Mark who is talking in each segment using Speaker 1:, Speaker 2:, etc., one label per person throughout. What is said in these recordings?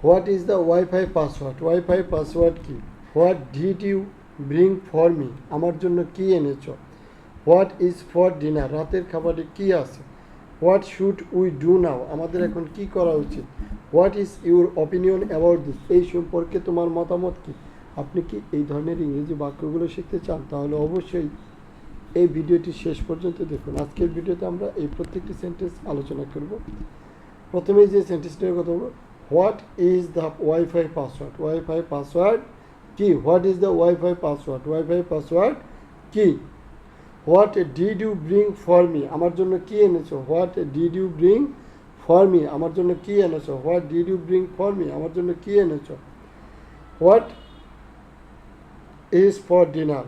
Speaker 1: What is the wifi password? Wifi password কি? What did you bring for me? আমার জন্য কি এনেছ? What is for dinner? রাতের খাবারে কি আছে? What should we do now? আমাদের এখন কি করা উচিত? What is your opinion about this? এই সম্পর্কে তোমার মতামত কি? আপনি কি এই ধরনের ইংরেজি বাক্যগুলো শিখতে চান? তাহলে অবশ্যই এই ভিডিওটি শেষ পর্যন্ত দেখুন। আজকের ভিডিওতে আমরা এই প্রত্যেকটি সেন্টেন্স আলোচনা করব। প্রথমেই যে সেন্টেন্সটার কথা বলবো, what is the wifi password? Wifi password কি? What is the wifi password? Wifi password কি? What did you bring for me? আমার জন্য কি এনেছো? What did you bring for me? আমার জন্য কি এনেছো? What did you bring for me? আমার জন্য কি এনেছো? What is for dinner?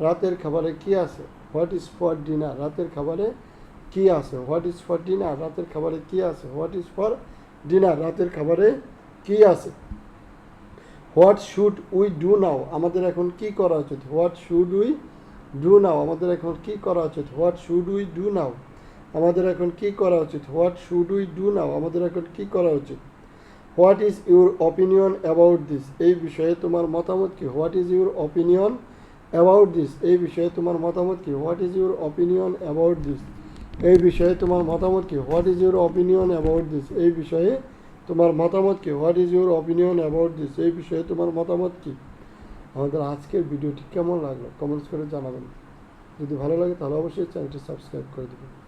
Speaker 1: রাতের খাবারে কি আছে? What is for dinner? রাতের খাবারে কি আছে? What is for dinner? রাতের খাবারে কি আছে? What is for dinner? রাতের খাবারে কি আছে? What should we do now? আমাদের এখন কি করা উচিত? What should we do now? আমাদের এখন কি করা উচিত? What should we do now? আমাদের এখন কি করা উচিত? What should we do now? আমাদের এখন কি করা উচিত? What is your opinion about this? এই বিষয়ে তোমার মতামত কি? What is your opinion about this? এই বিষয়ে তোমার মতামত কি? What is your opinion about this? এই বিষয়ে তোমার মতামত কি? What is your opinion about this? এই বিষয়ে তোমার মতামত কি? What is your opinion about this? এই বিষয়ে তোমার মতামত কি? আমাদের আজকের ভিডিওটি কেমন লাগলো কমেন্টস করে জানাবেন। যদি ভালো লাগে তাহলে অবশ্যই চ্যানেলটি সাবস্ক্রাইব করে দেবেন।